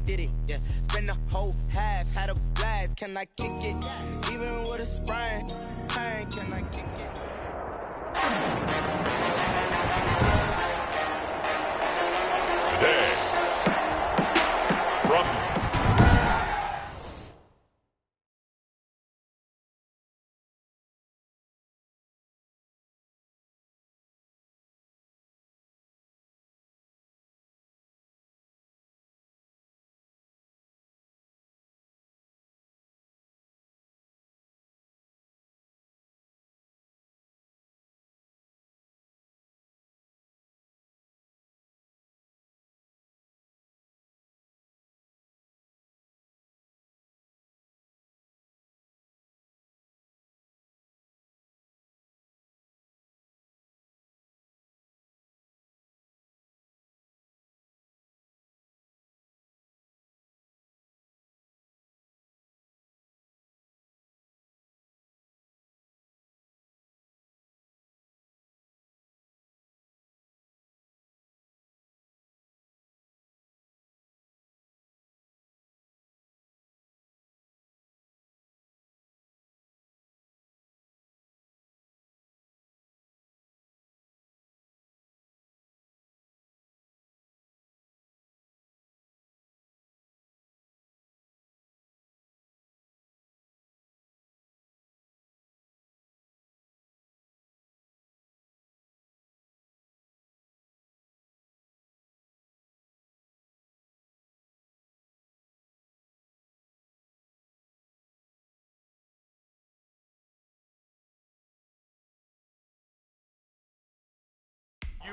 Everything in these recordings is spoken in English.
did it, yeah. Spend the whole half, had a blast. Can I kick it? Even with a sprain, pain, can I kick it? Today, from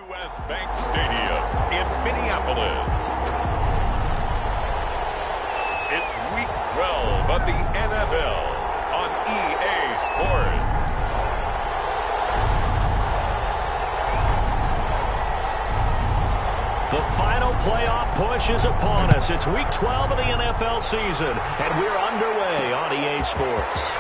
U.S. Bank Stadium in Minneapolis. It's Week 12 of the NFL on EA Sports. The final playoff push is upon us. It's Week 12 of the NFL season, and we're underway on EA Sports.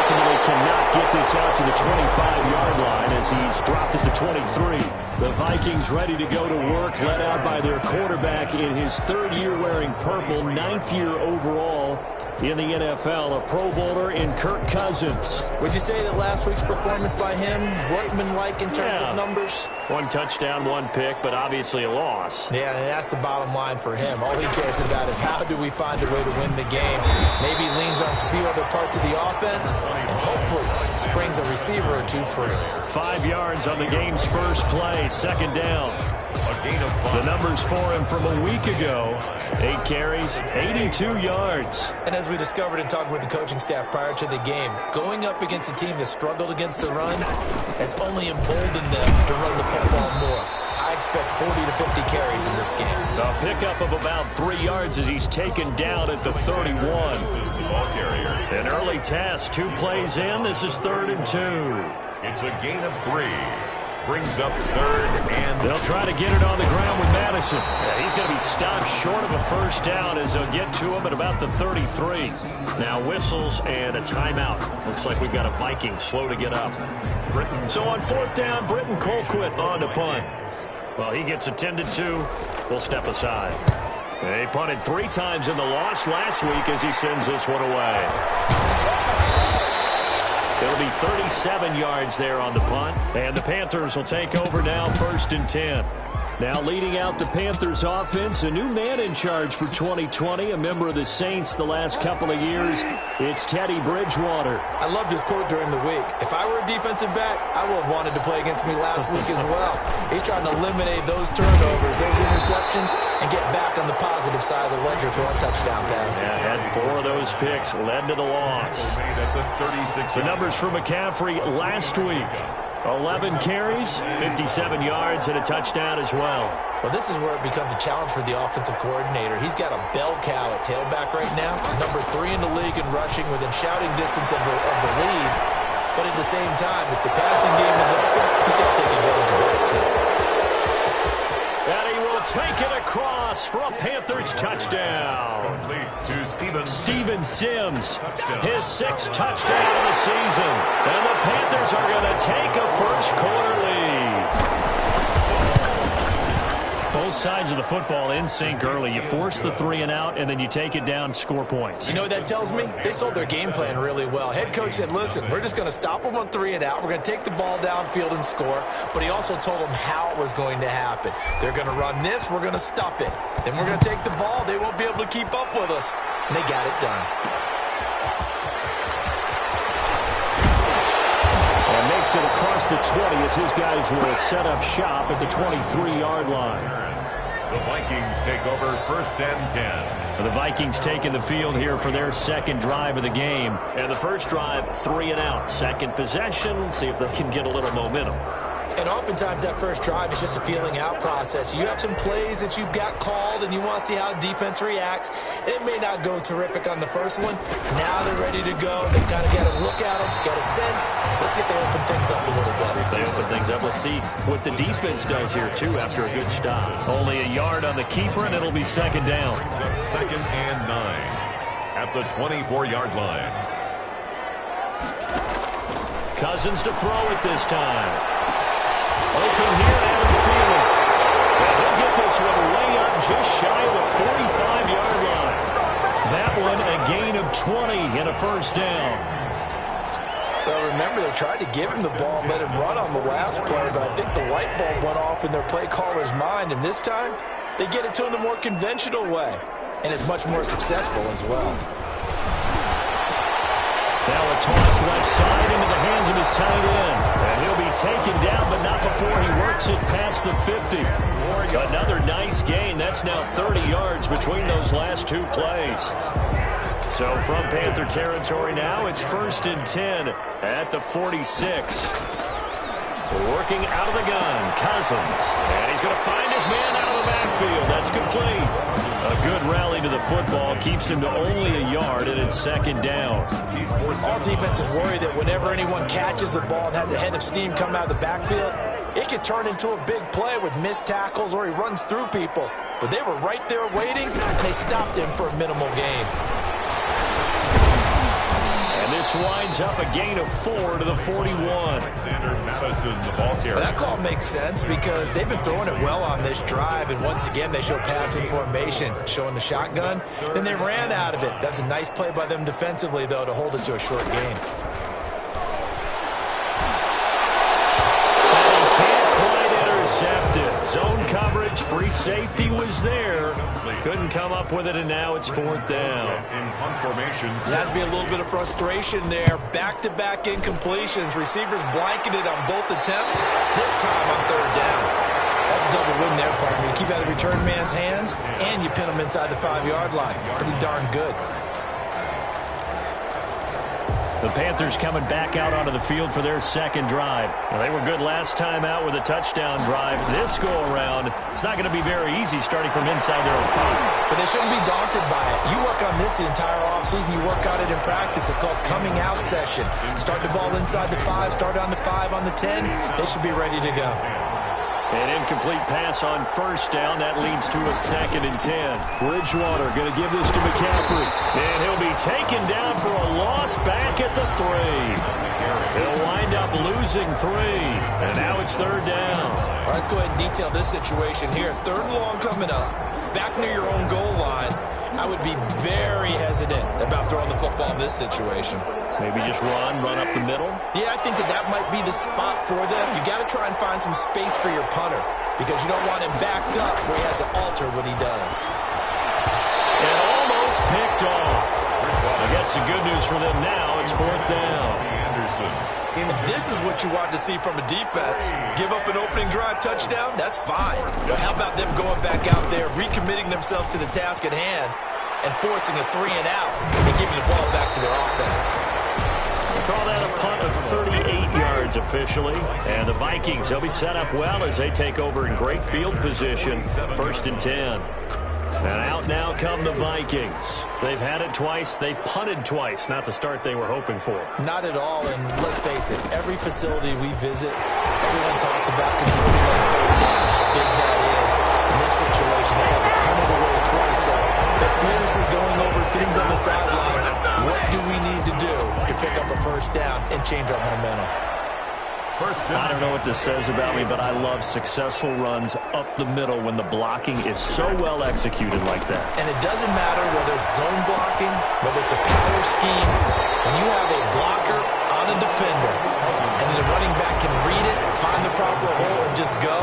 Ultimately cannot get this out to the 25-yard line as he's dropped it to 23. The Vikings ready to go to work, led out by their quarterback in his third year wearing purple, ninth year overall in the NFL, a Pro Bowler in Kirk Cousins. Would you say that last week's performance by him, workmanlike in terms of numbers? One touchdown, one pick, but obviously a loss. Yeah, and that's the bottom line for him. All he cares about is how do we find a way to win the game. Maybe leans on some few other parts of the offense, and hopefully springs a receiver or two free. 5 yards on the game's first play, second down. A gain of 5. The numbers for him from a week ago, 8 carries, 82 yards. And as we discovered in talking with the coaching staff prior to the game, going up against a team that struggled against the run has only emboldened them to run the football more. I expect 40 to 50 carries in this game. A pickup of about 3 yards as he's taken down at the 31. Ball carrier. An early test, 2 plays in. This is 3rd and 2. It's a gain of 3. Brings up 3rd and... They'll try to get it on the ground with Madison. Yeah, he's going to be stopped short of a first down as they'll get to him at about the 33. Now whistles and a timeout. Looks like we've got a Viking slow to get up. So on 4th down, Britton Colquitt on to punt. Well, he gets attended to. We'll step aside. He punted 3 times in the loss last week as he sends this one away. It'll be 37 yards there on the punt. And the Panthers will take over now, 1st and 10. Now leading out the Panthers offense, a new man in charge for 2020, a member of the Saints the last couple of years. It's Teddy Bridgewater. I loved his quote during the week. If I were a defensive back, I would have wanted to play against me last week as well. He's trying to eliminate those turnovers, those interceptions, and get back on the positive side of the ledger throwing touchdown passes. Yeah, had 4 of those picks, led to the loss. The numbers for McCaffrey last week. 11 carries, 57 yards, and a touchdown as well. Well, this is where it becomes a challenge for the offensive coordinator. He's got a bell cow at tailback right now, number 3 in the league in rushing, within shouting distance of the lead. But at the same time, if the passing game is open, he's got to take advantage of that too. And he will take it across for a Panthers touchdown. To Steven Sims, his 6th touchdown of the season. And the Panthers are going to take a first quarter lead. Both sides of the football in sync early. You force the 3 and out, and then you take it down, score points. You know what that tells me? They sold their game plan really well. Head coach said, listen, we're just going to stop them on 3 and out. We're going to take the ball downfield and score. But he also told them how it was going to happen. They're going to run this. We're going to stop it. Then we're going to take the ball. They won't be able to keep up with us. And they got it done. And makes it across the 20 as his guys will set up shop at the 23-yard line. The Vikings take over 1st and 10. The Vikings taking the field here for their second drive of the game. And the first drive, 3 and out. Second possession, see if they can get a little momentum. And oftentimes that first drive is just a feeling out process. You have some plays that you've got called and you want to see how defense reacts. It may not go terrific on the first one. Now they're ready to go. They've kind of got a look at them, got a sense. Let's see if they open things up a little bit. See if they open things up. Let's see what the defense does here, too, after a good stop. Only a yard on the keeper, and it'll be second down. It's 2nd and 9 at the 24-yard line. Cousins to throw it this time. Open here, Adam Thielen. And he'll get this one way up just shy of the 45-yard line. That one a gain of 20 and a first down. Well, remember, they tried to give him the ball and let him run on the last play, but I think the light bulb went off in their play caller's mind, and this time they get it to him the more conventional way, and it's much more successful as well. Now a toss left side into the hands of his tight end. And he'll be taken down, but not before he works it past the 50. Another nice gain. That's now 30 yards between those last 2 plays. So from Panther territory now, it's 1st and 10 at the 46. Working out of the gun, Cousins. And he's going to find his man out of the backfield. That's complete. A good rally to the football keeps him to only a yard, and it's second down. All defenses worry that whenever anyone catches the ball and has a head of steam come out of the backfield, it could turn into a big play with missed tackles or he runs through people. But they were right there waiting, and they stopped him for a minimal gain. And this winds up a gain of 4 to the 41. Madison, the ball carrier. That call makes sense because they've been throwing it well on this drive, and once again they show passing formation, showing the shotgun. Then they ran out of it. That's a nice play by them defensively, though, to hold it to a short gain. And he can't quite intercept it. Zone coverage, free safety was there. Couldn't come up with it, and now it's 4th down. In punt formation. There has to be a little bit of frustration there. Back-to-back incompletions. Receivers blanketed on both attempts. This time on 3rd down. That's a double win there, partner. You keep out of the return man's hands, and you pin him inside the 5-yard line. Pretty darn good. The Panthers coming back out onto the field for their second drive. Well, they were good last time out with a touchdown drive. This go-around, it's not going to be very easy starting from inside their own 5. But they shouldn't be daunted by it. You work on this the entire offseason. You work on it in practice. It's called coming out session. Start the ball inside the 5, start on the 5, on the 10. They should be ready to go. An incomplete pass on 1st down. That leads to a 2nd and 10. Bridgewater going to give this to McCaffrey. And he'll be taken down for a loss back at the 3. He'll wind up losing 3. And now it's 3rd down. All right, let's go ahead and detail this situation here. 3rd and long coming up. Back near your own goal line. I would be very hesitant about throwing the football in this situation. Maybe just run up the middle? Yeah, I think that might be the spot for them. You got to try and find some space for your punter because you don't want him backed up where he has to alter what he does. And almost picked off. I guess the good news for them now, it's 4th down. And this is what you want to see from a defense. Give up an opening drive touchdown, that's fine. But how about them going back out there, recommitting themselves to the task at hand, and forcing a 3 and out and giving the ball back to their offense. Call that a punt of 38 yards officially. And the Vikings, they'll be set up well as they take over in great field position. 1st and 10. And out now come the Vikings. They've had it twice. They've punted twice. Not the start they were hoping for. Not at all, and let's face it, every facility we visit, everyone talks about converting on 3rd down, how big that is. In this situation, they have to punt it away twice, so they're furiously going over things on the sidelines. What do we need to do to pick up a 1st down and change our momentum? I don't know what this says about me, but I love successful runs up the middle when the blocking is so well executed like that. And it doesn't matter whether it's zone blocking, whether it's a power scheme. When you have a blocker on a defender and the running back can read it, find the proper hole, and just go,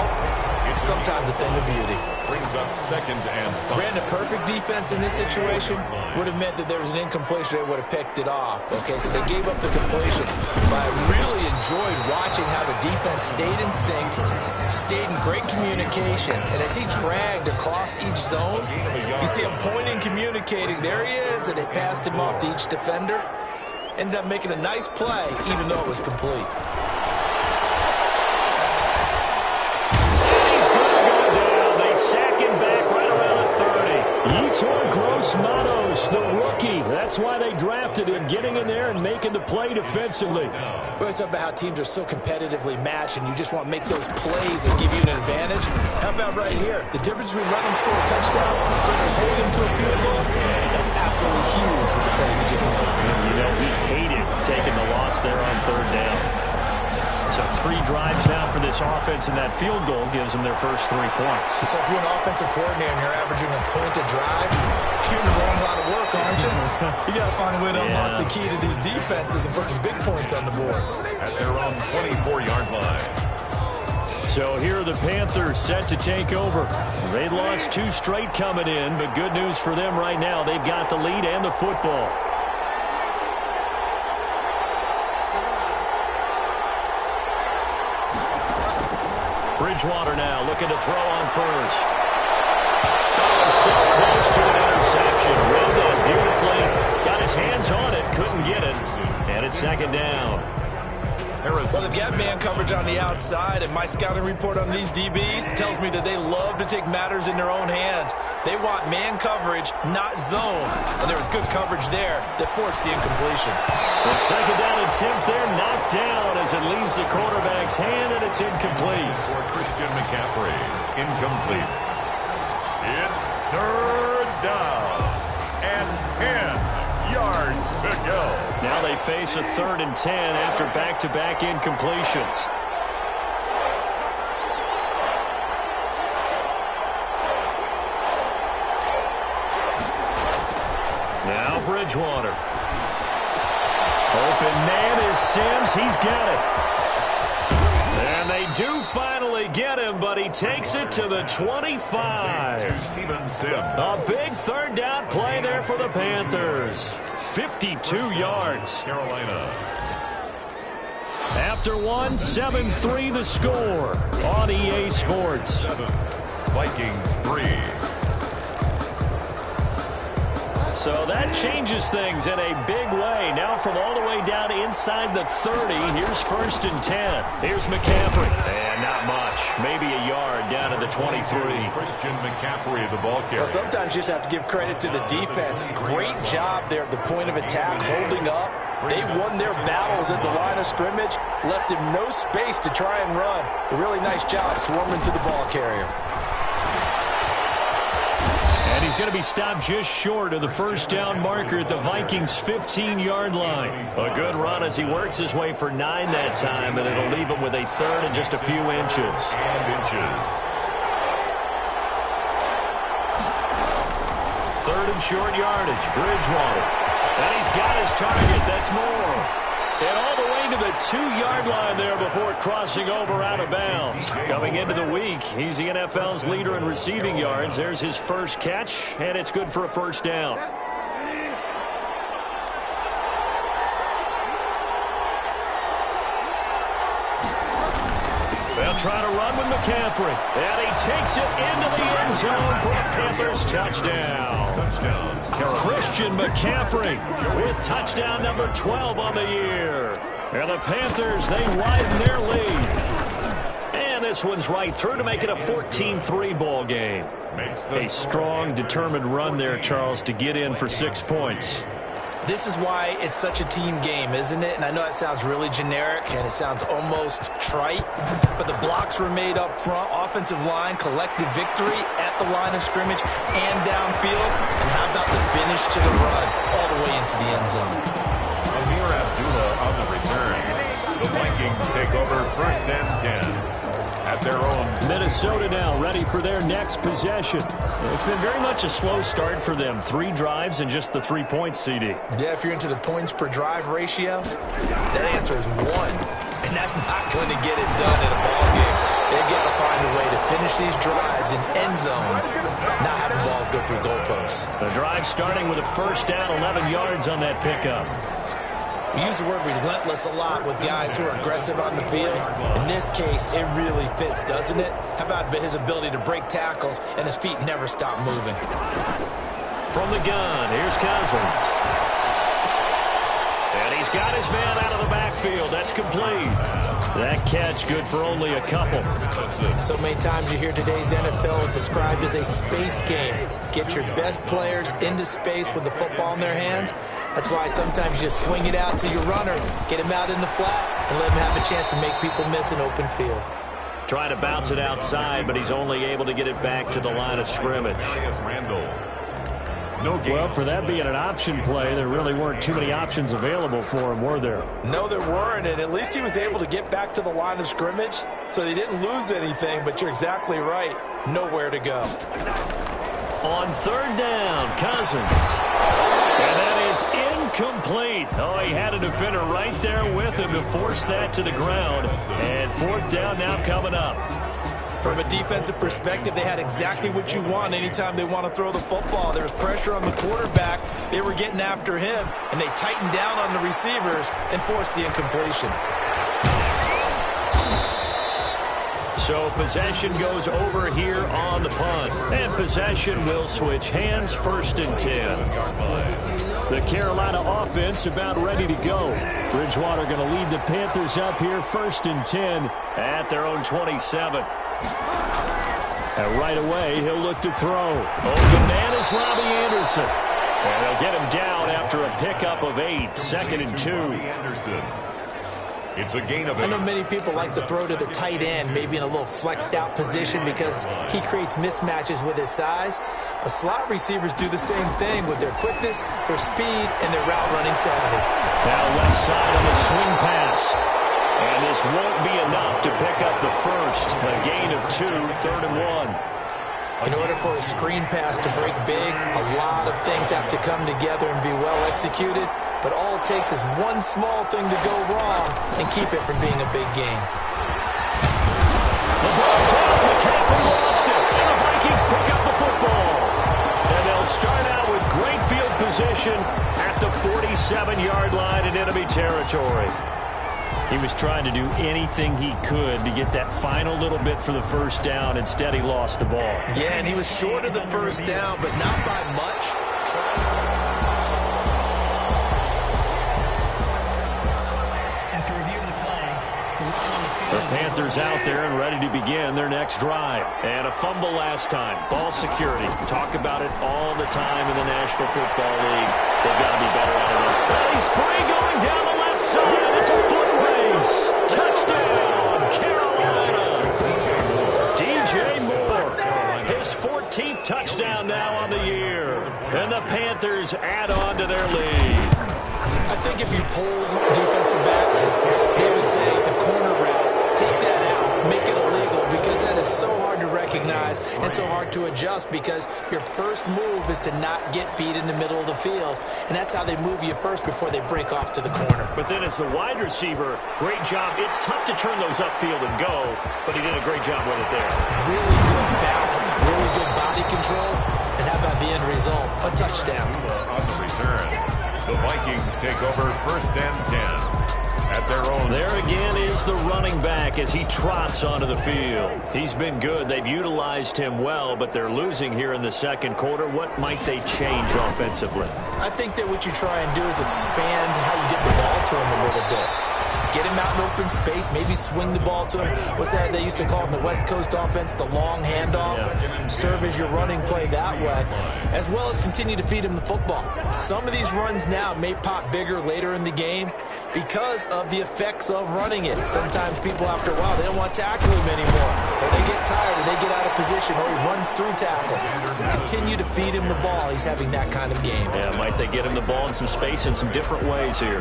it's sometimes a thing of beauty. Brings up 2nd and 5. Brandon, perfect defense in this situation would have meant that there was an incompletion. They would have picked it off. Okay, so they gave up the completion. But I really enjoyed watching how the defense stayed in sync, stayed in great communication. And as he dragged across each zone, you see him pointing, communicating. There he is, and they passed him off to each defender. Ended up making a nice play, even though it was complete. Manos, the rookie. That's why they drafted him, getting in there and making the play defensively. Well, it's about how teams are so competitively matched, and you just want to make those plays that give you an advantage. How about right here? The difference between letting them score a touchdown versus holding them to a field goal, that's absolutely huge with the play he just made. You know, he hated taking the loss there on 3rd down. So 3 drives now for this offense, and that field goal gives them their first 3 points. So if you're an offensive coordinator and you're averaging a point a drive, you're doing a lot of work, aren't you? You got to find a way to unlock the key to these defenses and put some big points on the board. At their own 24-yard line. So here are the Panthers set to take over. They lost 2 straight coming in, but good news for them right now. They've got the lead and the football. Bridgewater now looking to throw on first. Oh, so close to an interception. Read that beautifully. Got his hands on it. Couldn't get it. And it's 2nd down. Well, they've got man coverage on the outside, and my scouting report on these DBs tells me that they love to take matters in their own hands. They want man coverage, not zone. And there was good coverage there that forced the incompletion. The 2nd down attempt there knocked down as it leaves the quarterback's hand, and it's incomplete. For Christian McCaffrey, incomplete. It's 3rd down and 10 yards to go. Now they face a 3rd and 10 after back-to-back incompletions. Now Bridgewater. Open man is Sims. He's got it. And they do finally get him, but he takes it to the 25. Steven Sims. A big 3rd down play there for the Panthers. 52 yards. Carolina. After 7-3 the score on EA Sports. 7. Vikings 3. So that changes things in a big way. Now from all the way down inside the 30, here's 1st and 10. Here's McCaffrey. And not much. Maybe a yard down to the 23. Christian McCaffrey, the ball carrier. Well, sometimes you just have to give credit to the defense. Great job there at the point of attack, holding up. They won their battles at the line of scrimmage, left him no space to try and run. A really nice job swarming to the ball carrier. And he's going to be stopped just short of the 1st down marker at the Vikings' 15-yard line. A good run as he works his way for 9 that time, and it'll leave him with a 3rd and just a few inches. Third and short yardage, Bridgewater. And he's got his target. That's more. And all the way to the 2-yard line there before crossing over out of bounds. Coming into the week, he's the NFL's leader in receiving yards. There's his first catch, and it's good for a 1st down. They'll try to run with McCaffrey. And he takes it into the end zone for a Panthers touchdown. Christian McCaffrey with touchdown number 12 on the year. And the Panthers, they widen their lead. And this one's right through to make it a 14-3 ball game. A strong, determined run there, Charles, to get in for 6 points. This is why it's such a team game, isn't it? And I know that sounds really generic and it sounds almost trite, but the blocks were made up front. Offensive line, collective victory at the line of scrimmage and downfield. And how about the finish to the run all the way into the end zone? Amir Abdullah on the return. The Vikings take over 1st and 10 at their own. Minnesota now ready for their next possession. It's been very much a slow start for them. 3 drives and just the 3 points, CD. Yeah, if you're into the points per drive ratio, that answer is 1. And that's not going to get it done in a ball game. They've got to find a way to finish these drives in end zones, not having balls go through goalposts. The drive starting with a 1st down, 11 yards on that pickup. We use the word relentless a lot with guys who are aggressive on the field. In this case, it really fits, doesn't it? How about his ability to break tackles and his feet never stop moving? From the gun, here's Cousins. And he's got his man out of the backfield. That's complete. That catch good for only a couple. So many times you hear today's NFL described as a space game. Get your best players into space with the football in their hands. That's why sometimes you just swing it out to your runner, get him out in the flat, and let him have a chance to make people miss an open field. Trying to bounce it outside, but he's only able to get it back to the line of scrimmage. Well, for that being an option play, there really weren't too many options available for him, were there? No, there weren't, and at least he was able to get back to the line of scrimmage, so they didn't lose anything, but you're exactly right. Nowhere to go. On 3rd down, Cousins. And that is incomplete. Oh, he had a defender right there with him to force that to the ground. And 4th down now coming up. From a defensive perspective, they had exactly what you want anytime they want to throw the football. There was pressure on the quarterback. They were getting after him, and they tightened down on the receivers and forced the incompletion. So possession goes over here on the punt. And possession will switch hands, 1st and 10. The Carolina offense about ready to go. Bridgewater going to lead the Panthers up here, 1st and 10 at their own 27. And right away, he'll look to throw. Open man is Robbie Anderson. And they'll get him down after a pickup of 8, 2nd and 2. Anderson. It's a gain of 8. I know many people like to throw to the tight end, maybe in a little flexed out position because he creates mismatches with his size. But slot receivers do the same thing with their quickness, their speed, and their route running savvy. Now left side on the swing pass. And this won't be enough to pick up the 1st. A gain of 2, 3rd and 1. In order for a screen pass to break big, a lot of things have to come together and be well executed. But all it takes is one small thing to go wrong and keep it from being a big gain. The ball's out. McCaffrey lost it. And the Vikings pick up the football. And they'll start out with great field position at the 47-yard line in enemy territory. He was trying to do anything he could to get that final little bit for the 1st down. Instead, he lost the ball. Yeah, and he was short of the 1st down, but not by much. After review of the play, the run on the field. The Panthers out there and ready to begin their next drive. And a fumble last time. Ball security. Talk about it all the time in the National Football League. They've got to be better at it. Well, he's free going down the left side. It's a foot race. Touchdown, Carolina. DJ Moore. His 14th touchdown now on the year. And the Panthers add on to their lead. I think if you polled defensive backs, they would say the corner route, take that out, make it illegal, because that is so hard to recognize and so hard to adjust because your first move is to not get beat in the middle of the field, and that's how they move you first before they break off to the corner. But then as the wide receiver, great job. It's tough to turn those upfield and go, but he did a great job with it there. Really good balance, really good body control, and how about the end result? A touchdown. On the return, the Vikings take over 1st and 10. At their own. There again is the running back as he trots onto the field. He's been good. They've utilized him well, but they're losing here in the 2nd quarter. What might they change offensively? I think that what you try and do is expand how you get the ball to him a little bit. Get him out in open space, maybe swing the ball to him. What's that they used to call in the West Coast offense, the long handoff? Yeah. Serve as your running play that way, as well as continue to feed him the football. Some of these runs now may pop bigger later in the game because of the effects of running it. Sometimes people, after a while, they don't want to tackle him anymore. Or They get tired or they get out of position or he runs through tackles. Continue to feed him the ball. He's having that kind of game. Yeah, might they get him the ball in some space in some different ways here.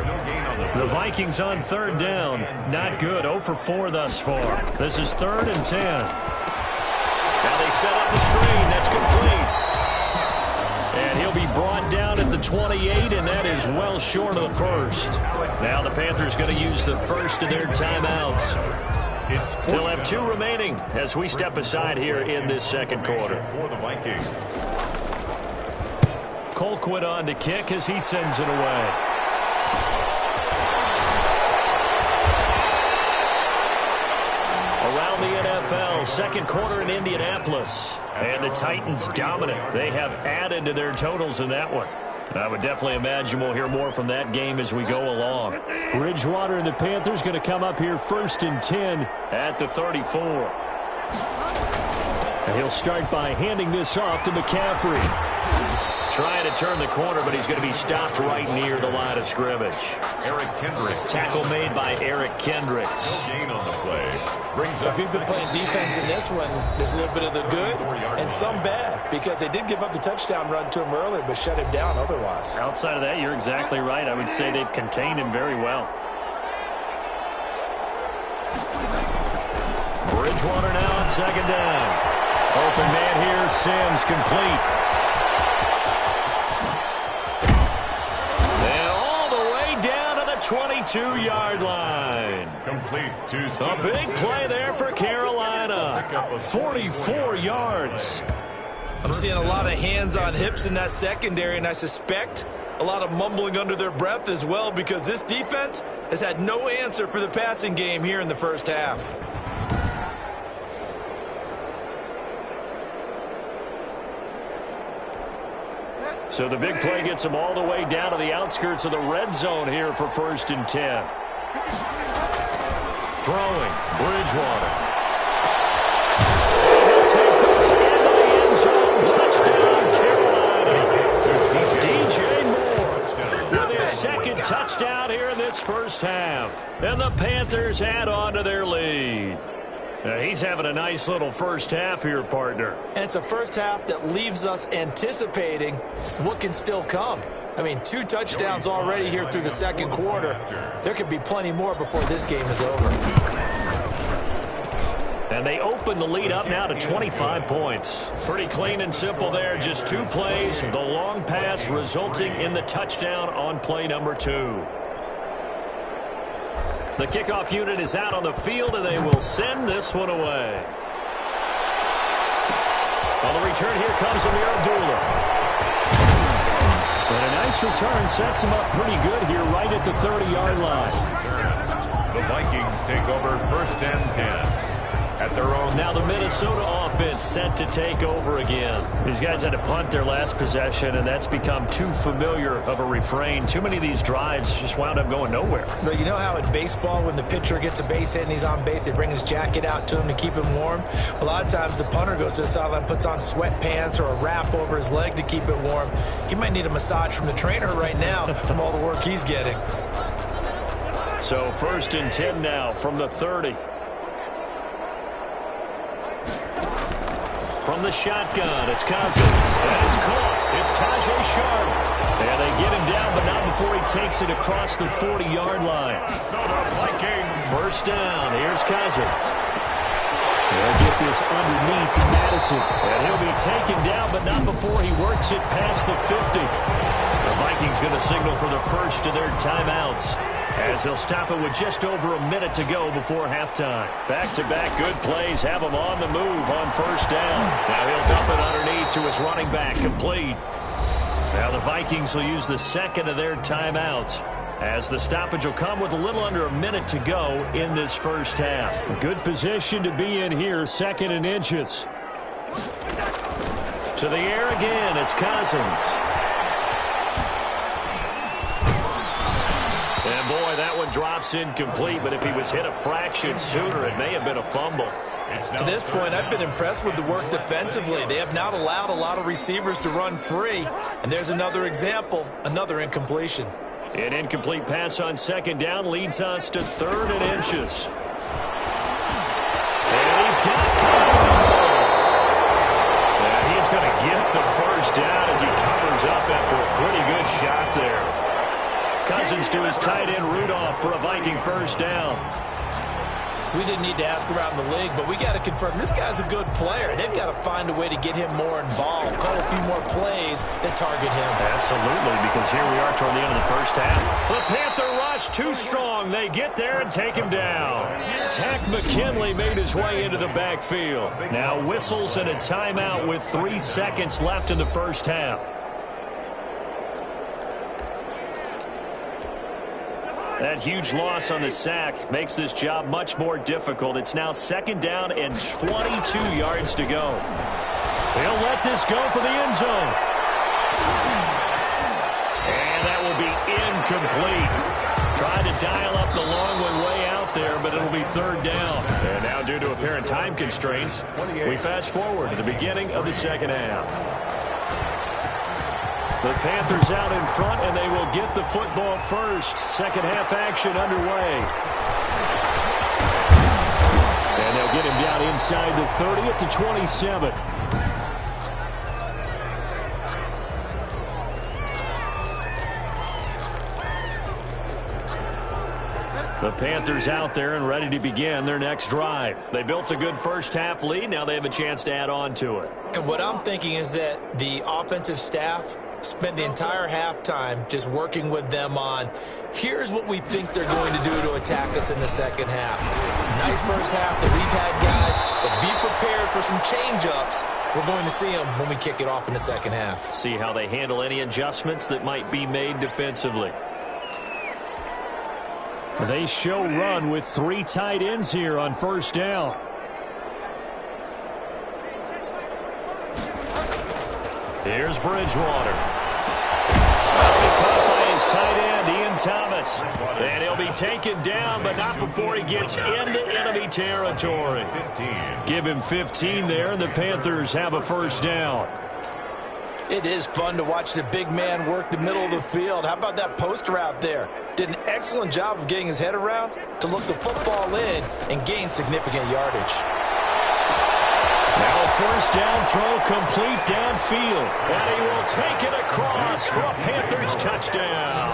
The Vikings on third down. Not good. 0 for 4 thus far. This is 3rd and 10. Now they set up the screen. That's complete. And he'll be brought down at the 28, and that is well short of the first. Now the Panthers going to use the first of their timeouts. They'll have 2 remaining as we step aside here in this second quarter. For the Vikings. Colquitt on to kick as he sends it away. Around the NFL, second quarter in Indianapolis. And the Titans dominant. They have added to their totals in that one. And I would definitely imagine we'll hear more from that game as we go along. Bridgewater and the Panthers going to come up here 1st and 10 at the 34. And he'll start by handing this off to McCaffrey. Trying to turn the corner, but he's going to be stopped right near the line of scrimmage. Eric Kendricks. Tackle made by Eric Kendricks. No gain on the play. So if you've been playing defense in this one, there's a little bit of the good and some bad because they did give up the touchdown run to him earlier but shut him down otherwise. Outside of that, you're exactly right. I would say they've contained him very well. Bridgewater now on second down. Open man here, Sims complete. And all the way down to the 22-yard line. Complete to A big play there for Carolina. 44 yards. I'm seeing a lot of hands on hips in that secondary, and I suspect a lot of mumbling under their breath as well because this defense has had no answer for the passing game here in the first half. So the big play gets them all the way down to the outskirts of the red zone here for 1st and 10. Throwing, Bridgewater. He'll take this into the end zone. Touchdown, Carolina. DJ Moore with his second touchdown here in this first half. And the Panthers add on to their lead. He's having a nice little first half here, partner. And it's a first half that leaves us anticipating what can still come. I mean, 2 touchdowns already here through the second quarter. There could be plenty more before this game is over. And they open the lead up now to 25 points. Pretty clean and simple there. Just 2 plays. The long pass resulting in the touchdown on play number 2. The kickoff unit is out on the field, and they will send this one away. On the return, here comes Amir Abdullah. And a nice return sets him up pretty good here right at the 30-yard line. The Vikings take over 1st and 10. At their own. Now the Minnesota offense set to take over again. These guys had to punt their last possession, and that's become too familiar of a refrain. Too many of these drives just wound up going nowhere. But you know how in baseball, when the pitcher gets a base hit and he's on base, they bring his jacket out to him to keep him warm? A lot of times the punter goes to the sideline, puts on sweatpants or a wrap over his leg to keep it warm. He might need a massage from the trainer right now from all the work he's getting. So 1st and 10 now from the 30. From the shotgun, it's Cousins. That is caught. It's Tajay Sharp. And they get him down, but not before he takes it across the 40-yard line. First down. Here's Cousins. They'll get this underneath to Madison. And he'll be taken down, but not before he works it past the 50. The Vikings going to signal for the first of their timeouts, as they'll stop it with just over a minute to go before halftime. Back-to-back good plays have him on the move on first down. Now he'll dump it underneath to his running back, complete. Now the Vikings will use the second of their timeouts, as the stoppage will come with a little under a minute to go in this first half. Good position to be in here, 2nd and inches. To the air again, it's Cousins. And boy, that one drops incomplete, but if he was hit a fraction sooner, it may have been a fumble. To this point, I've been impressed with the work defensively. They have not allowed a lot of receivers to run free. And there's another example, another incompletion. An incomplete pass on second down leads us to 3rd and inches. And he's got to his tight end Rudolph for a Viking first down. We didn't need to ask around the league, but we got to confirm this guy's a good player. They've got to find a way to get him more involved, call a few more plays that target him. Absolutely, because here we are toward the end of the first half. The Panther rush too strong. They get there and take him down. Tack McKinley made his way into the backfield. Now whistles and a timeout with 3 seconds left in the first half. That huge loss on the sack makes this job much more difficult. It's now second down and 22 yards to go. He'll let this go for the end zone. And that will be incomplete. Tried to dial up the long one way out there, but it'll be third down. And now due to apparent time constraints, we fast forward to the beginning of the second half. The Panthers out in front, and they will get the football first. Second half action underway. And they'll get him down inside the 30 at the 27. The Panthers out there and ready to begin their next drive. They built a good first half lead. Now they have a chance to add on to it. And what I'm thinking is that the offensive staff spent the entire halftime just working with them on, here's what we think they're going to do to attack us in the second half. Nice first half that we've had, guys, but be prepared for some change-ups. We're going to see them when we kick it off in the second half. See how they handle any adjustments that might be made defensively. They show run with 3 tight ends here on first down. Here's Bridgewater. Caught by his tight end, Ian Thomas. And he'll be taken down, but not before he gets into enemy territory. Give him 15 there, and the Panthers have a first down. It is fun to watch the big man work the middle of the field. How about that poster out there? Did an excellent job of getting his head around to look the football in and gain significant yardage. Now a first down throw complete downfield. And he will take it across for a Panthers touchdown.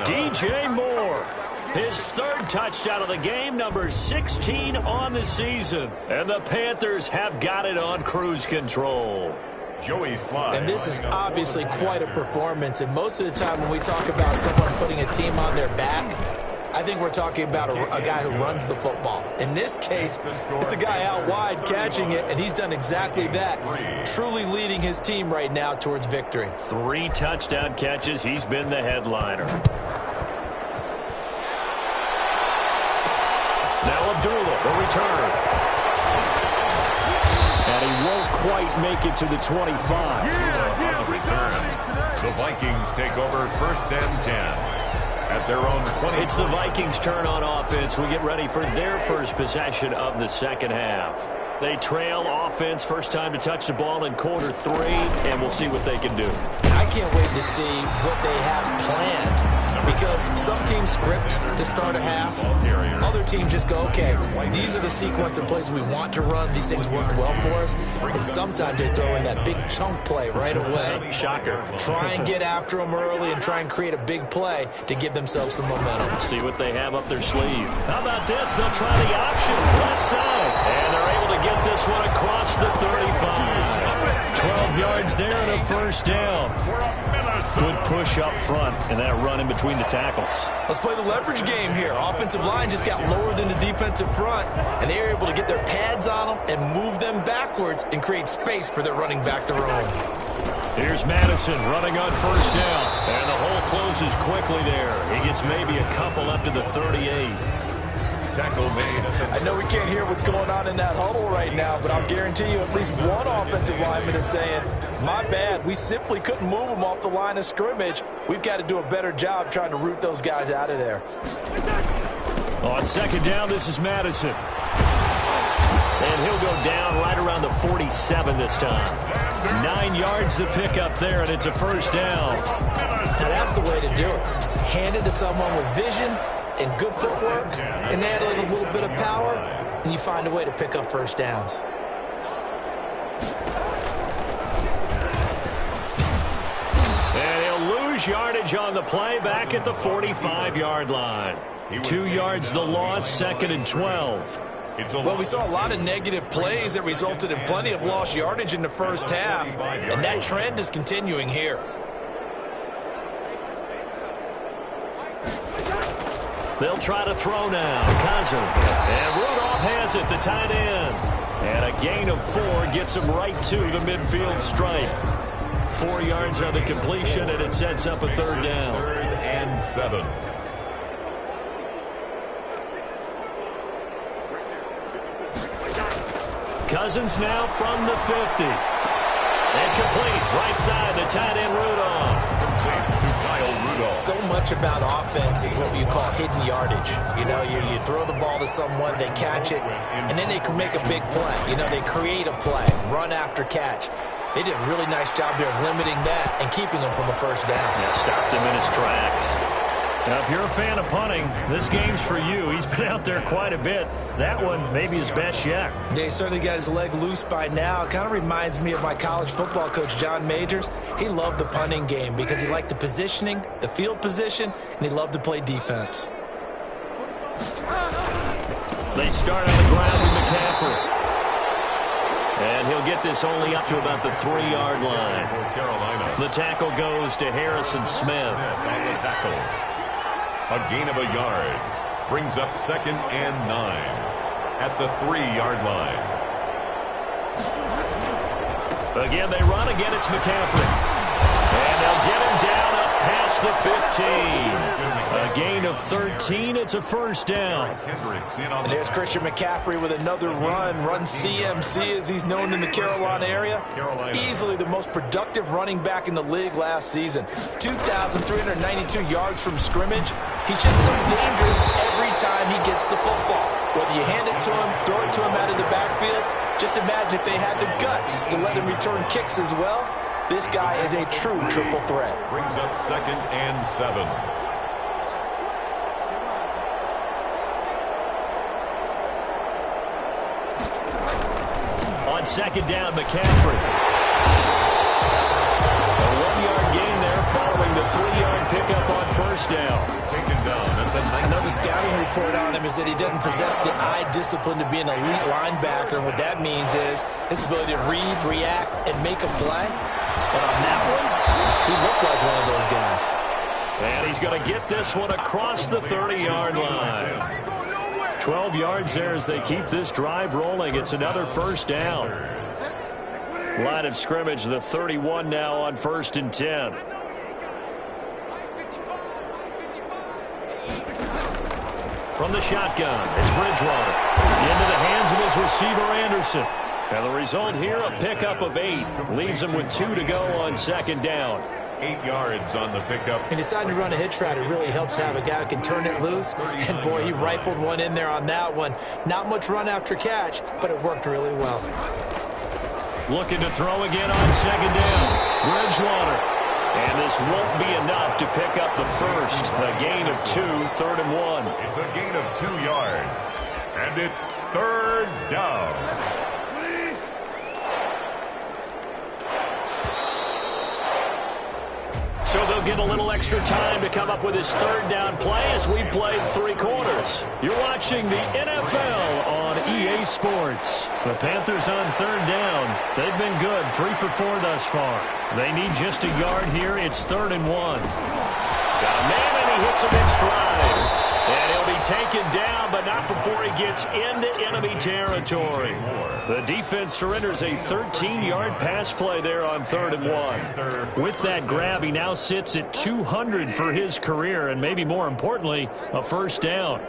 DJ Moore, his third touchdown of the game, number 16 on the season. And the Panthers have got it on cruise control. And this is obviously quite a performance. And most of the time when we talk about someone putting a team on their back, I think we're talking about a guy who runs the football. In this case, it's a guy out wide catching it, and he's done exactly that, truly leading his team right now towards victory. 3 touchdown catches. He's been the headliner. Now Abdullah, the return. And he won't quite make it to the 25. On the return, the Vikings take over first and 10 at their own 20. It's the Vikings' turn on offense. We get ready for their first possession of the second half. They trail offense, first time to touch the ball in quarter 3, and we'll see what they can do. I can't wait to see what they have planned, because some teams script to start a half. Other teams just go, okay, these are the sequence of plays we want to run. These things worked well for us. And sometimes they throw in that big chunk play right away. Shocker. Try and get after them early and try and create a big play to give themselves some momentum. See what they have up their sleeve. How about this? They'll try the option left side. And they're able to get this one across the 35. 12 yards there and a first down. Good push up front and that run in between the tackles. Let's play the leverage game here. Offensive line just got lower than the defensive front, and they were able to get their pads on them and move them backwards and create space for their running back to roam. Here's Madison running on first down. And the hole closes quickly there. He gets maybe a couple up to the 38. Tackle made. I know we can't hear what's going on in that huddle right now, but I'll guarantee you at least one offensive lineman is saying, my bad, we simply couldn't move them off the line of scrimmage. We've got to do a better job trying to root those guys out of there. On second down, this is Madison. And he'll go down right around the 47 this time. 9 yards to pick up there, and it's a first down. Now that's the way to do it. Hand it to someone with vision and good footwork, and add in a little bit of power, and you find a way to pick up first downs. And he'll lose lose yardage on the play back at the 45-yard line. 2 yards the loss, 2nd and 12. Well, we saw a lot of negative plays that resulted in plenty of lost yardage in the first half, and that trend is continuing here. They'll try to throw now. Cousins. And Rudolph has it, the tight end. And a gain of 4 gets him right to the midfield stripe. 4 yards on the completion, and it sets up a 3rd down. 3rd and 7. Cousins now from the 50. And complete. Right side, the tight end Rudolph. Complete to Kyle Rudolph. So much about offense is what you call hidden yardage. You know, you throw the ball to someone, they catch it, and then they can make a big play. You know, they create a play, run after catch. They did a really nice job there of limiting that and keeping him from a 1st down. Yeah, stopped him in his tracks. Now, if you're a fan of punting, this game's for you. He's been out there quite a bit. That one, maybe his best yet. Yeah, he certainly got his leg loose by now. It kind of reminds me of my college football coach, John Majors. He loved the punting game because he liked the positioning, the field position, and he loved to play defense. They start on the ground with McCaffrey. And he'll get this only up to about the 3-yard line. Carolina. The tackle goes to Harrison Smith. On the tackle. A gain of a yard. Brings up 2nd and 9 at the 3-yard line. Again, they run. Again, it's McCaffrey. And they'll get him down up past the 15. A gain of 13. It's a 1st down. And there's Christian McCaffrey with another run CMC as he's known in the Carolina area. Easily the most productive running back in the league last season. 2,392 yards from scrimmage. He's just so dangerous every time he gets the football. Whether you hand it to him, throw it to him out of the backfield, just imagine if they had the guts to let him return kicks as well. This guy is a true triple threat. Brings up 2nd and 7. On 2nd down, McCaffrey. A 1-yard gain there following the 3-yard pickup on 1st down. Taken down at the 19. Another scouting report on him is that he doesn't possess the eye discipline to be an elite linebacker. And what that means is his ability to read, react, and make a play. But on that one, he looked like one of those guys. And he's going to get this one across the 30-yard line. 12 yards there as they keep this drive rolling. It's another 1st down. Line of scrimmage, the 31 now on 1st and 10. From the shotgun, it's Bridgewater. Into the hands of his receiver, Anderson. And the result here, a pickup of 8. Leaves him with 2 to go on 2nd down. 8 yards on the pickup. He decided to run a hitch route. It really helps to have a guy who can turn it loose. And, boy, he rifled one in there on that one. Not much run after catch, but it worked really well. Looking to throw again on 2nd down. Bridgewater. And this won't be enough to pick up the 1st. A gain of 2, 3rd and 1. It's a gain of 2 yards. And it's 3rd down. So they'll get a little extra time to come up with his 3rd down play as we've played 3 quarters. You're watching the NFL on EA Sports. The Panthers on 3rd down. They've been good, 3 for 4 thus far. They need just a yard here. It's 3rd and 1. Got a man, and he hits him in stride. And he'll be taken down, but not before he gets into enemy territory. The defense surrenders a 13-yard pass play there on 3rd and 1. With that grab, he now sits at 200 for his career, and maybe more importantly, a 1st down.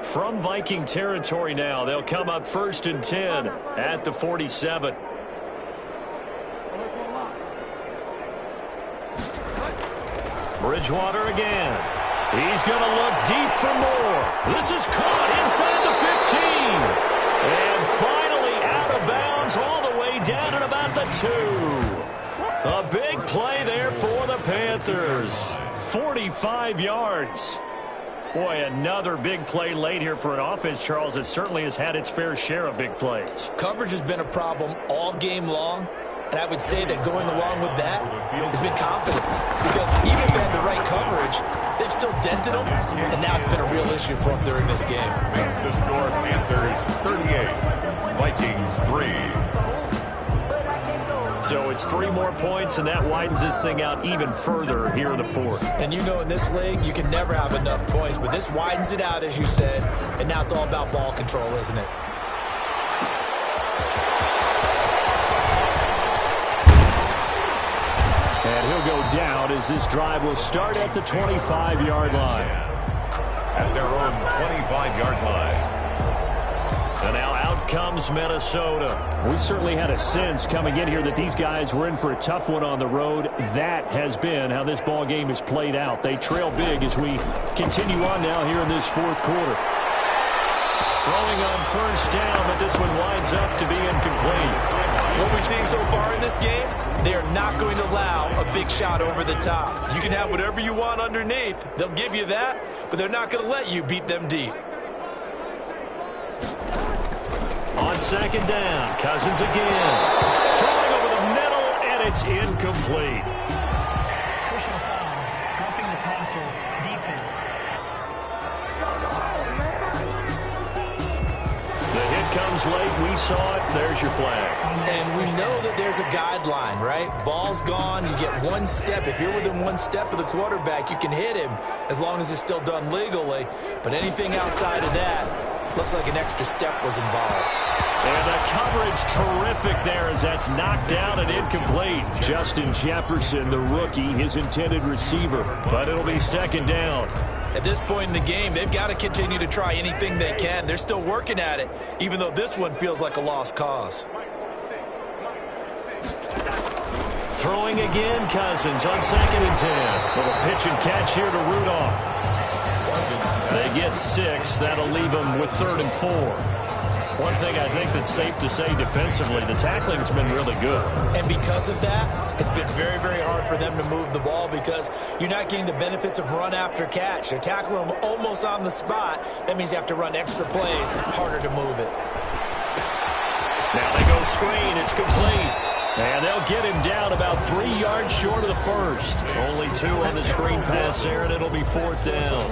From Viking territory now, they'll come up 1st and 10 at the 47. Bridgewater again. He's going to look deep for more. This is caught inside the 15. And finally out of bounds all the way down at about the 2. A big play there for the Panthers. 45 yards. Boy, another big play late here for an offense, Charles, that certainly has had its fair share of big plays. Coverage has been a problem all game long. And I would say that going along with that has been confidence. Because even if they had the right coverage, they've still dented them, and now it's been a real issue for them during this game. Makes the score Panthers 38, Vikings 3. So it's 3 more points, and that widens this thing out even further here in the fourth. And you know in this league, you can never have enough points, but this widens it out, as you said, and now it's all about ball control, isn't it? And he'll go down as this drive will start at the 25-yard line. At their own 25-yard line. And now out comes Minnesota. We certainly had a sense coming in here that these guys were in for a tough one on the road. That has been how this ball game has played out. They trail big as we continue on now here in this fourth quarter. Throwing on first down, but this one winds up to be incomplete. What we've seen so far in this game, they are not going to allow a big shot over the top. You can have whatever you want underneath. They'll give you that, but they're not going to let you beat them deep. On second down, Cousins again. Throwing over the middle, and it's incomplete. Personal foul. Roughing the passer. Defense. The hit comes late. We saw it. There's your flag. And we know that there's a guideline, right? Ball's gone. You get one step. If you're within one step of the quarterback, you can hit him as long as it's still done legally. But anything outside of that, looks like an extra step was involved. And the coverage terrific there as that's knocked down and incomplete. Justin Jefferson, the rookie, his intended receiver. But it'll be second down. At this point in the game, they've got to continue to try anything they can. They're still working at it, even though this one feels like a lost cause. Throwing again, Cousins on 2nd and 10. Little pitch and catch here to Rudolph. They get 6. That'll leave them with 3rd and 4. One thing I think that's safe to say defensively, the tackling's been really good. And because of that, it's been very, very hard for them to move the ball because you're not getting the benefits of run after catch. They're tackling them almost on the spot. That means you have to run extra plays, harder to move it. Now they go screen. It's complete. And they'll get him down about 3 yards short of the first. Only 2 on the screen pass there, and it'll be 4th down.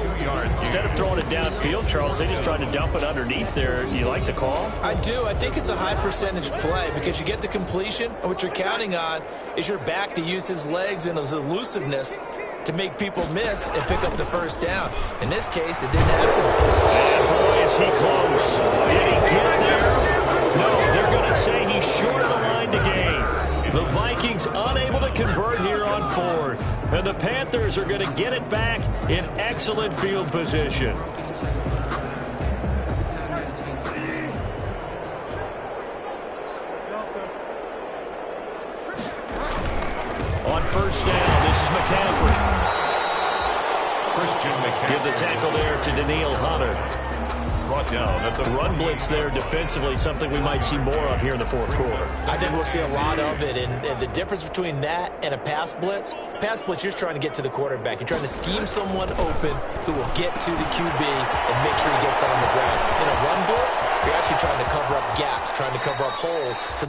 Instead of throwing it downfield, Charles, they just tried to dump it underneath there. You like the call? I do. I think it's a high percentage play because you get the completion, and what you're counting on is your back to use his legs and his elusiveness to make people miss and pick up the first down. In this case, it didn't happen. And boy, is he close. Did he get there? No, they're going to say he's short of the line to gain. The Vikings unable to convert here on 4th. And the Panthers are going to get it back in excellent field position. On first down, this is McCaffrey. Christian McCaffrey. Give the tackle there to Danielle Hunter. Brought down at the run blitz there defensively, something we might see more of here in the fourth quarter. I think we'll see a lot of it, and the difference between that and a pass blitz, you're just trying to get to the quarterback. You're trying to scheme someone open who will get to the QB and make sure he gets on the ground. In a run blitz, you're actually trying to cover up gaps, trying to cover up holes. So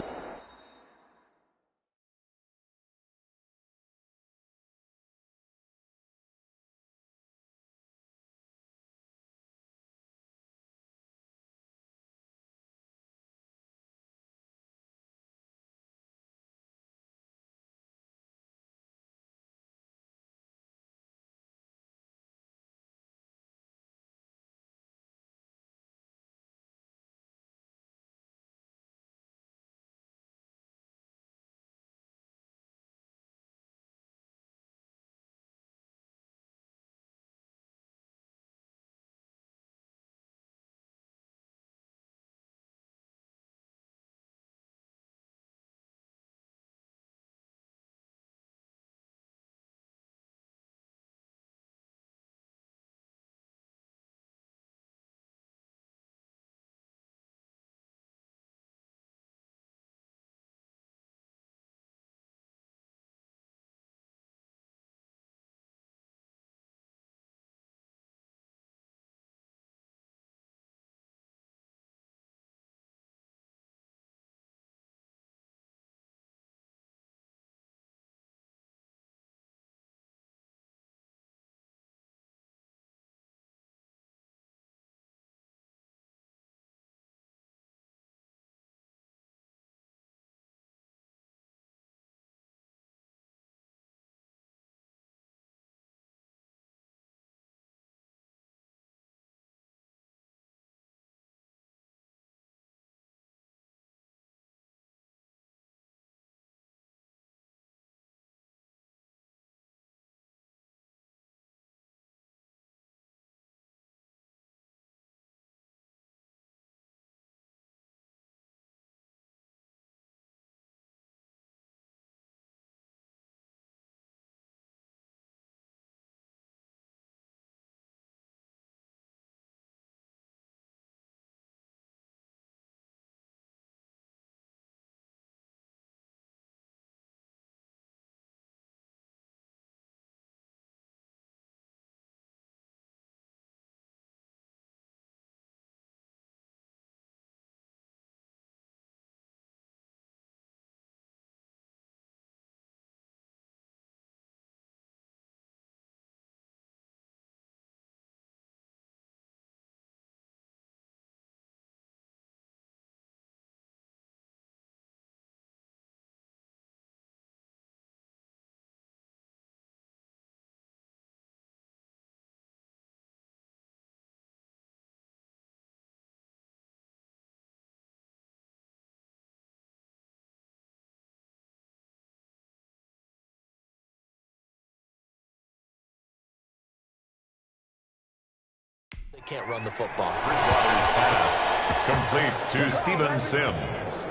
They can't run the football. Bridgewater's pass complete to Steven Sims.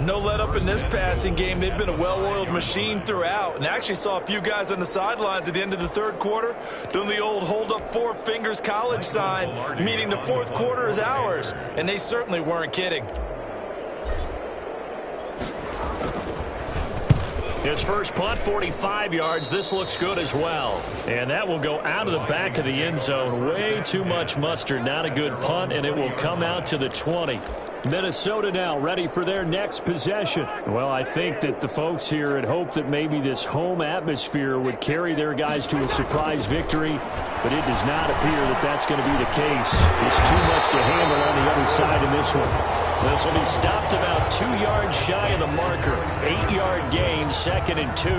No let up in this passing game. They've been a well-oiled machine throughout. And actually saw a few guys on the sidelines at the end of the third quarter doing the old hold up four fingers college sign, meaning the fourth quarter is ours. And they certainly weren't kidding. His first punt, 45 yards. This looks good as well. And that will go out of the back of the end zone. Way too much mustard. Not a good punt, and it will come out to the 20. Minnesota now ready for their next possession. Well, I think that the folks here had hoped that maybe this home atmosphere would carry their guys to a surprise victory, but it does not appear that that's going to be the case. There's too much to handle on the other side in this one. This will be stopped about 2 yards shy of the marker. 8-yard gain, 2nd and 2.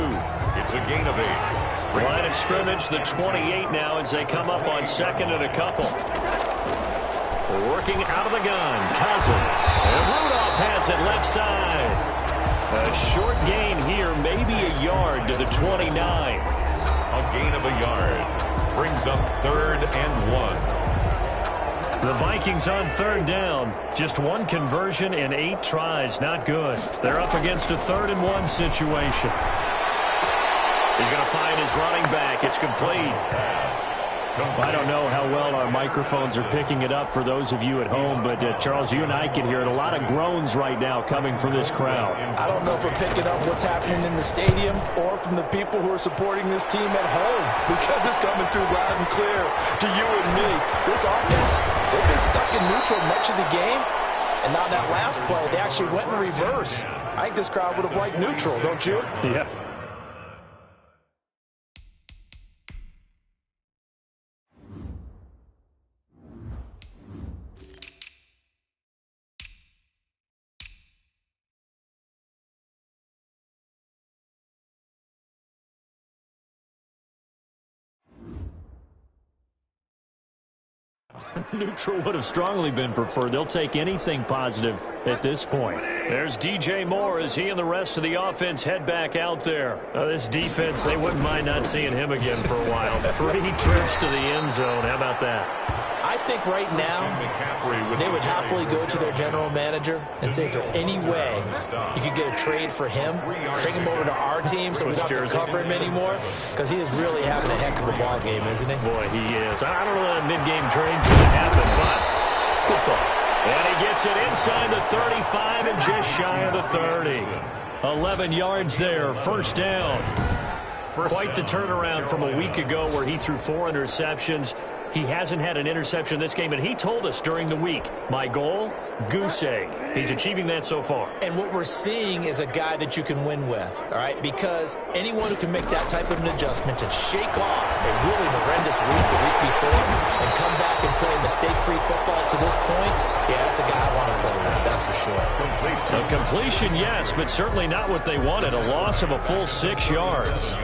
It's a gain of 8. Line of scrimmage, the 28 now as they come up on 2nd and a couple. Working out of the gun, Cousins. And Rudolph has it left side. A short gain here, maybe a yard to the 29. A gain of a yard. Brings up 3rd and 1. The Vikings on 3rd down. Just 1 conversion and 8 tries. Not good. They're up against a 3rd and 1 situation. He's going to find his running back. It's complete. I don't know how well our microphones are picking it up for those of you at home, but Charles, you and I can hear it. A lot of groans right now coming from this crowd. I don't know if we're picking up what's happening in the stadium or from the people who are supporting this team at home, because it's coming through loud and clear to you and me. This offense, they've been stuck in neutral much of the game, and now that last play, they actually went in reverse. I think this crowd would have liked neutral, don't you? Yeah. Neutral would have strongly been preferred. They'll take anything positive at this point. There's DJ Moore as he and the rest of the offense head back out there. This defense, they wouldn't mind not seeing him again for a while. 3 trips to the end zone. How about that? I think right now they would happily go to their general manager and say, is there any way you could get a trade for him, bring him over to our team so we don't have to cover him anymore? Because he is really having a heck of a ball game, isn't he? Boy, he is. I don't know that mid-game trade's going to happen, but good thought. And he gets it inside the 35 and just shy of the 30. 11 yards there, 1st down. Quite the turnaround from a week ago where he threw 4 interceptions. He hasn't had an interception this game, and he told us during the week, my goal, goose egg. He's achieving that so far. And what we're seeing is a guy that you can win with, all right? Because anyone who can make that type of an adjustment and shake off a really horrendous week the week before and come back and play mistake-free football to this point, yeah, that's a guy I want to play with, that's for sure. A completion, yes, but certainly not what they wanted. A loss of a full 6 yards.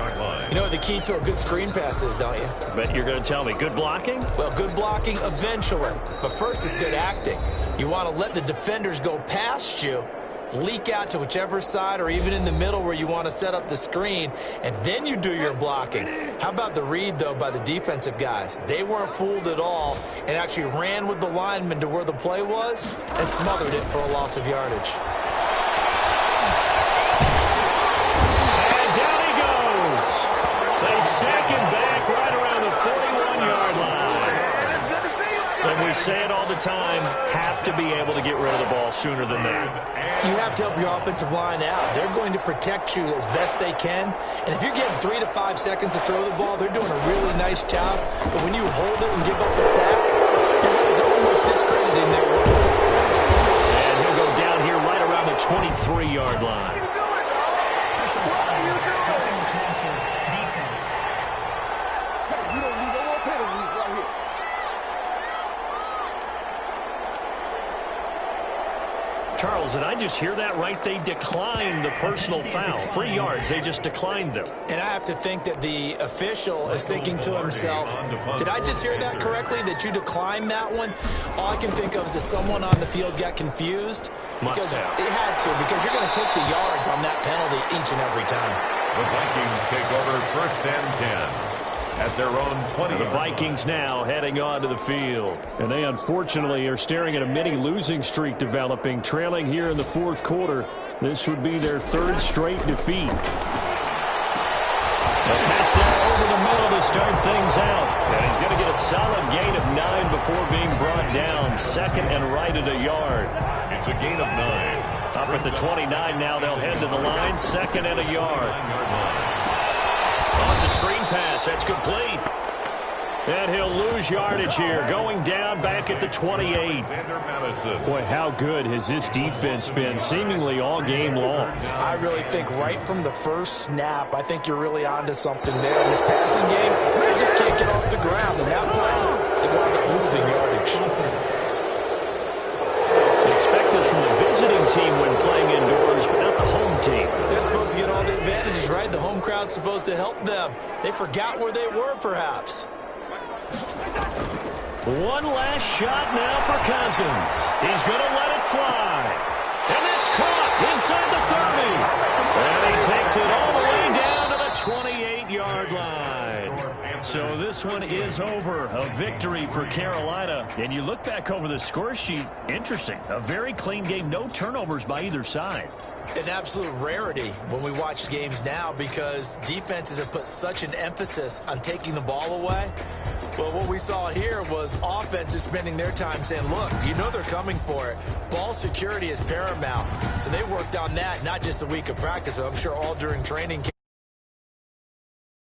You know what the key to a good screen pass is, don't you? Bet you're going to tell me. Good blocking? Well, good blocking eventually. But first is good acting. You want to let the defenders go past you, leak out to whichever side or even in the middle where you want to set up the screen, and then you do your blocking. How about the read, though, by the defensive guys? They weren't fooled at all and actually ran with the lineman to where the play was and smothered it for a loss of yardage. And down he goes. They sack him back right around the 41-yard line. And we say it all the time, have to be able to get rid of the ball sooner than that. You have to help your offensive line out. They're going to protect you as best they can. And if you're getting 3 to 5 seconds to throw the ball, they're doing a really nice job. But when you hold it and give up a sack, you're almost discrediting their work. And he'll go down here right around the 23-yard line. Charles, did I just hear that right? They declined the personal foul. 3 yards, they just declined them. And I have to think that the official is thinking to himself, did I just hear that correctly, that you declined that one? All I can think of is that someone on the field got confused. Because it had to, because you're going to take the yards on that penalty each and every time. The Vikings take over 1st and 10. at their own 20. The Vikings now heading onto the field. And they unfortunately are staring at a mini losing streak developing, trailing here in the fourth quarter. This would be their third straight defeat. They'll pass that over the middle to start things out. And he's going to get a solid gain of 9 before being brought down. Second and right at a yard. It's a gain of 9. Up at the 29 now, they'll head to the line. Second and a yard. Oh, it's a screen pass. That's complete. And he'll lose yardage here. Going down back at the 28. Boy, how good has this defense been seemingly all game long? I really think right from the first snap, I think you're really onto something there. In this passing game, they just can't get off the ground. And that play, they wound up losing yardage. Expect this from the visiting team when playing indoors, but not the home team. They're supposed to get all the advantages, right? The home crowd's supposed to help them. They forgot where they were, perhaps. One last shot now for Cousins. He's going to let it fly. And it's caught inside the 30. And he takes it all the way down to the 28-yard line. So this one is over. A victory for Carolina. And you look back over the score sheet. Interesting. A very clean game. No turnovers by either side. An absolute rarity when we watch games now because defenses have put such an emphasis on taking the ball away. Well, what we saw here was offenses spending their time saying, look, you know they're coming for it. Ball security is paramount. So they worked on that, not just a week of practice, but I'm sure all during training camp.